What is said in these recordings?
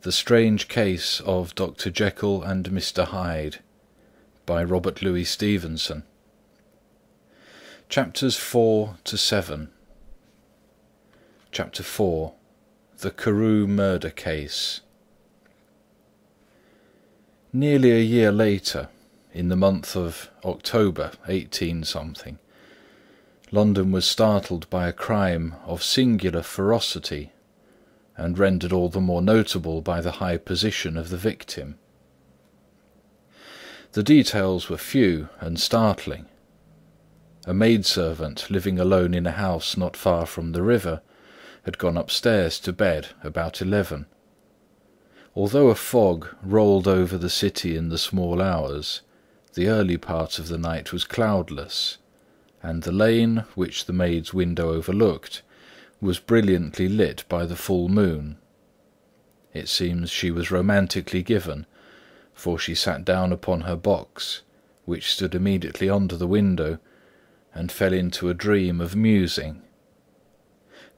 The Strange Case of Dr. Jekyll and Mr. Hyde by Robert Louis Stevenson. Chapters 4 to 7. Chapter 4. The Carew Murder Case. Nearly a year later, in the month of October 18-something, London was startled by a crime of singular ferocity and rendered all the more notable by the high position of the victim. The details were few and startling. A maidservant living alone in a house not far from the river had gone upstairs to bed about 11. Although a fog rolled over the city in the small hours, the early part of the night was cloudless, and the lane, which the maid's window overlooked, was brilliantly lit by the full moon. It seems she was romantically given, for she sat down upon her box, which stood immediately under the window, and fell into a dream of musing.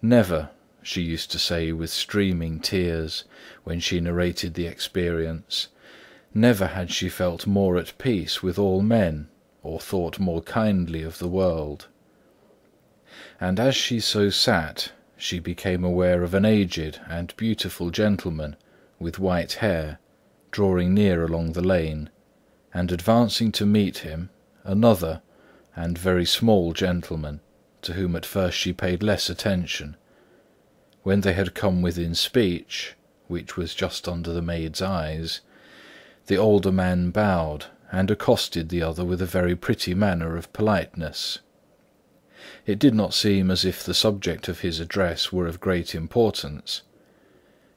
Never, she used to say with streaming tears, when she narrated the experience, never had she felt more at peace with all men, or thought more kindly of the world. And as she so sat, she became aware of an aged and beautiful gentleman with white hair drawing near along the lane, and advancing to meet him, another and very small gentleman, to whom at first she paid less attention. When they had come within speech, which was just under the maid's eyes, the older man bowed and accosted the other with a very pretty manner of politeness. It did not seem as if the subject of his address were of great importance.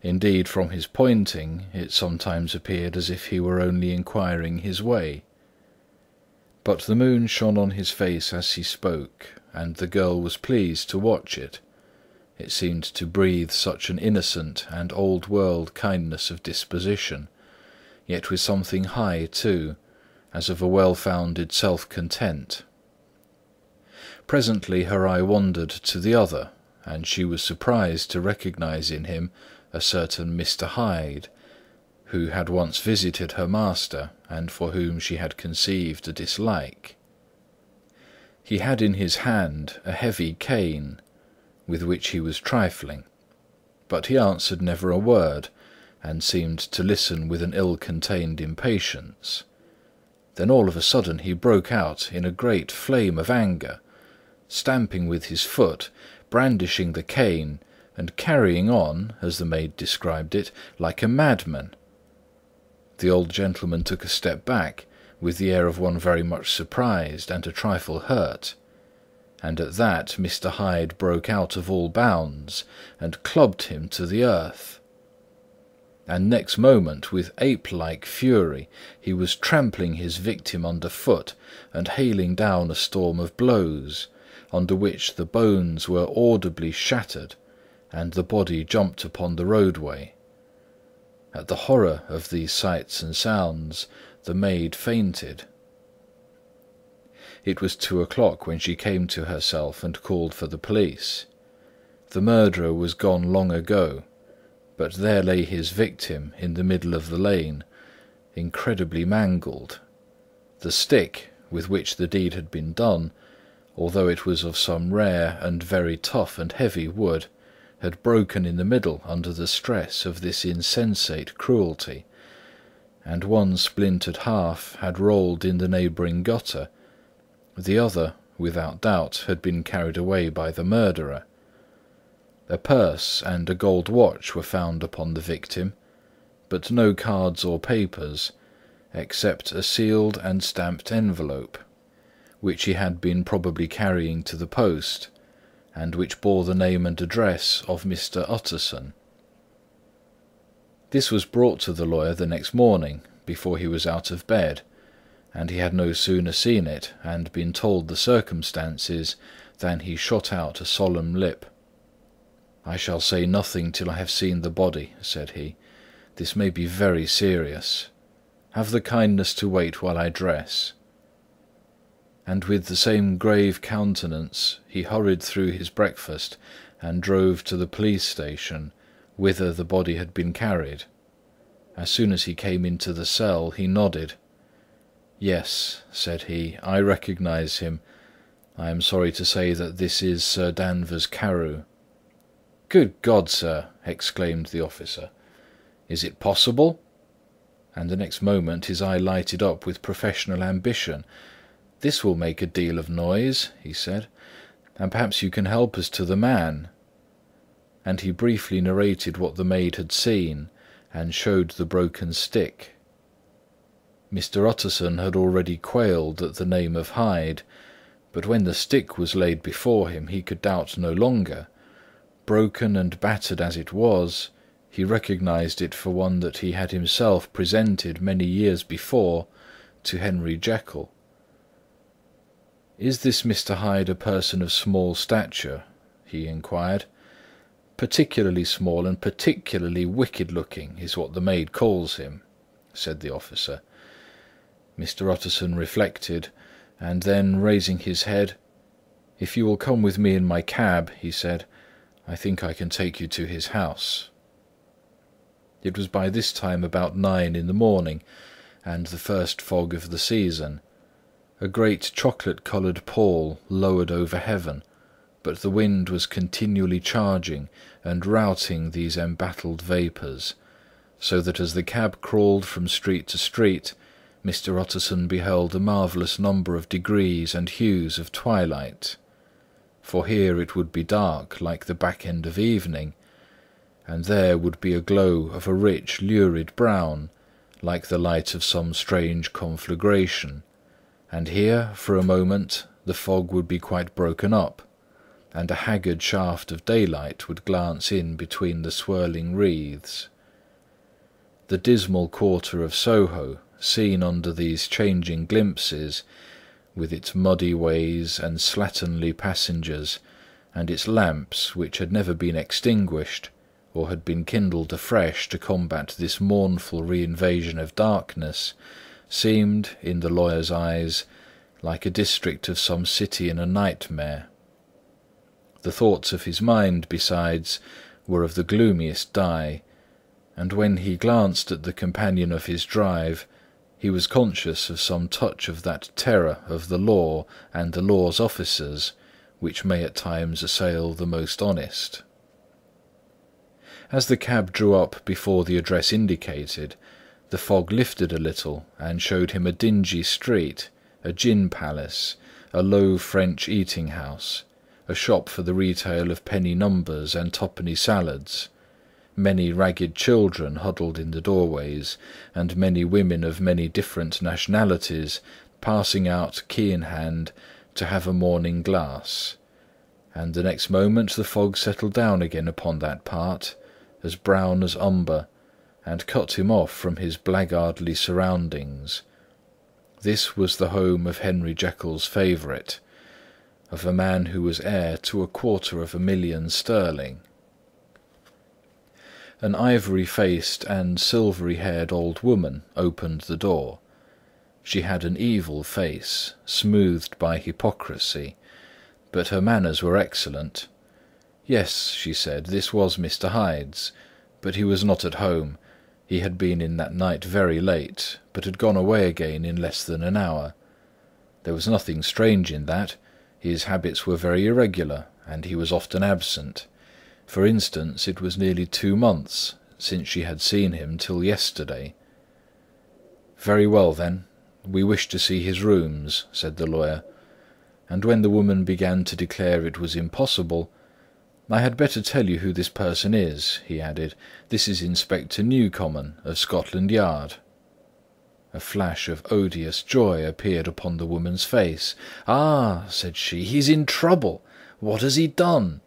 Indeed, from his pointing, it sometimes appeared as if he were only inquiring his way. But the moon shone on his face as he spoke, and the girl was pleased to watch it. It seemed to breathe such an innocent and old-world kindness of disposition, yet with something high too, as of a well-founded self-content. Presently her eye wandered to the other, and she was surprised to recognize in him a certain Mr. Hyde, who had once visited her master, and for whom she had conceived a dislike. He had in his hand a heavy cane, with which he was trifling, but he answered never a word, and seemed to listen with an ill-contained impatience. Then all of a sudden he broke out in a great flame of anger, stamping with his foot, brandishing the cane, and carrying on, as the maid described it, like a madman. The old gentleman took a step back, with the air of one very much surprised and a trifle hurt, and at that Mr. Hyde broke out of all bounds, and clubbed him to the earth. And next moment, with ape-like fury, he was trampling his victim under foot, and hailing down a storm of blows, under which the bones were audibly shattered, and the body jumped upon the roadway. At the horror of these sights and sounds, the maid fainted. It was 2 o'clock when she came to herself and called for the police. The murderer was gone long ago, but there lay his victim in the middle of the lane, incredibly mangled. The stick with which the deed had been done, although it was of some rare and very tough and heavy wood, had broken in the middle under the stress of this insensate cruelty, and one splintered half had rolled in the neighbouring gutter. The other, without doubt, had been carried away by the murderer. A purse and a gold watch were found upon the victim, but no cards or papers, except a sealed and stamped envelope, which he had been probably carrying to the post, and which bore the name and address of Mr. Utterson. This was brought to the lawyer the next morning, before he was out of bed, and he had no sooner seen it and been told the circumstances than he shot out a solemn lip. "I shall say nothing till I have seen the body," said he. "This may be very serious. Have the kindness to wait while I dress." And with the same grave countenance he hurried through his breakfast and drove to the police station, whither the body had been carried. As soon as he came into the cell, he nodded. "Yes," said he, "I recognise him. I am sorry to say that this is Sir Danvers Carew." "Good God, sir!" exclaimed the officer. "Is it possible?" And the next moment his eye lighted up with professional ambition. "This will make a deal of noise," he said, "and perhaps you can help us to the man." And he briefly narrated what the maid had seen, and showed the broken stick. Mr. Utterson had already quailed at the name of Hyde, but when the stick was laid before him, he could doubt no longer. Broken and battered as it was, he recognised it for one that he had himself presented many years before to Henry Jekyll. "Is this Mr. Hyde a person of small stature?" he inquired. "Particularly small and particularly wicked-looking is what the maid calls him," said the officer. Mr. Utterson reflected, and then, raising his head, "If you will come with me in my cab," he said, "I think I can take you to his house." It was by this time about 9 in the morning, and the first fog of the season. A great chocolate-coloured pall lowered over heaven, but the wind was continually charging and routing these embattled vapours, so that as the cab crawled from street to street, Mr. Utterson beheld a marvellous number of degrees and hues of twilight. For here it would be dark like the back end of evening, and there would be a glow of a rich lurid brown, like the light of some strange conflagration, and here, for a moment, the fog would be quite broken up, and a haggard shaft of daylight would glance in between the swirling wreaths. The dismal quarter of Soho, seen under these changing glimpses, with its muddy ways and slatternly passengers, and its lamps which had never been extinguished, or had been kindled afresh to combat this mournful re-invasion of darkness, seemed, in the lawyer's eyes, like a district of some city in a nightmare. The thoughts of his mind, besides, were of the gloomiest dye, and when he glanced at the companion of his drive, he was conscious of some touch of that terror of the law and the law's officers, which may at times assail the most honest. As the cab drew up before the address indicated, the fog lifted a little and showed him a dingy street, a gin palace, a low French eating-house, a shop for the retail of penny numbers and twopenny salads, many ragged children huddled in the doorways, and many women of many different nationalities passing out key in hand to have a morning glass. And the next moment the fog settled down again upon that part, as brown as umber, and cut him off from his blackguardly surroundings. This was the home of Henry Jekyll's favourite, of a man who was heir to 250,000 sterling. An ivory-faced and silvery-haired old woman opened the door. She had an evil face, smoothed by hypocrisy, but her manners were excellent. Yes, she said, this was Mr. Hyde's, but he was not at home. He had been in that night very late, but had gone away again in less than an hour. There was nothing strange in that. His habits were very irregular, and he was often absent. For instance, it was nearly 2 months since she had seen him till yesterday. "Very well, then. We wish to see his rooms," said the lawyer. And when the woman began to declare it was impossible, "I had better tell you who this person is," he added. "This is Inspector Newcomen of Scotland Yard." A flash of odious joy appeared upon the woman's face. "Ah," said she, "he's in trouble. What has he done?"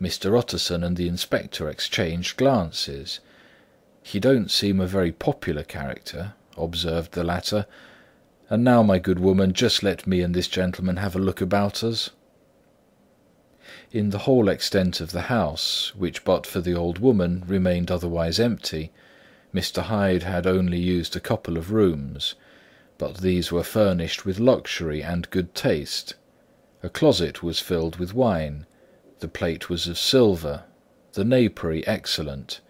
Mr. Utterson and the inspector exchanged glances. "He don't seem a very popular character," observed the latter. "And now, my good woman, just let me and this gentleman have a look about us." In the whole extent of the house, which but for the old woman remained otherwise empty, Mr. Hyde had only used a couple of rooms, but these were furnished with luxury and good taste. A closet was filled with wine, the plate was of silver, the napery excellent.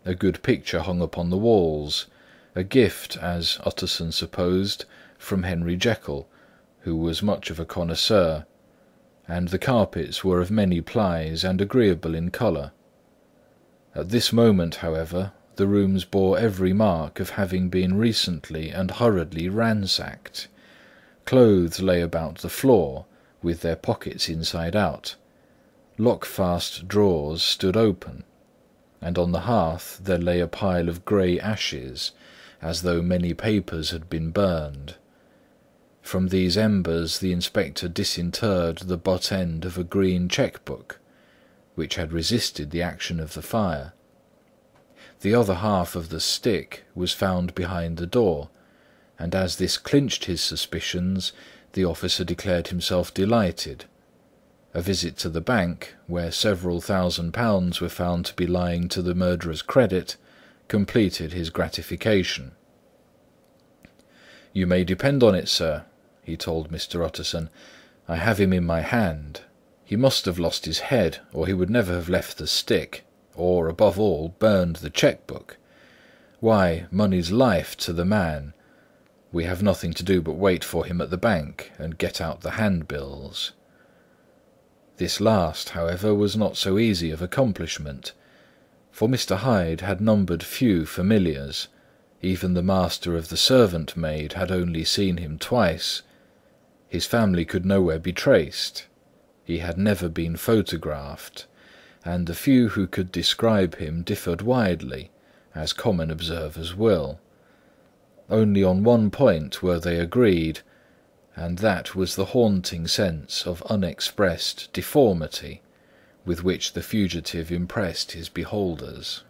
A good picture hung upon the walls, a gift, as Utterson supposed, from Henry Jekyll, who was much of a connoisseur, and the carpets were of many plies and agreeable in colour. At this moment, however, the rooms bore every mark of having been recently and hurriedly ransacked. Clothes lay about the floor, with their pockets inside out. Lock-fast drawers stood open, and on the hearth there lay a pile of grey ashes, as though many papers had been burned. From these embers the inspector disinterred the butt end of a green cheque-book, which had resisted the action of the fire. The other half of the stick was found behind the door, and as this clinched his suspicions, the officer declared himself delighted. A visit to the bank, where several £1,000s were found to be lying to the murderer's credit, completed his gratification. "You may depend on it, sir," he told Mr. Utterson, "I have him in my hand. He must have lost his head, or he would never have left the stick, or, above all, burned the cheque-book. Why, money's life to the man. We have nothing to do but wait for him at the bank, and get out the handbills." This last, however, was not so easy of accomplishment, for Mr. Hyde had numbered few familiars. Even the master of the servant-maid had only seen him twice. His family could nowhere be traced. He had never been photographed, and the few who could describe him differed widely, as common observers will. Only on one point were they agreed, and that was the haunting sense of unexpressed deformity with which the fugitive impressed his beholders.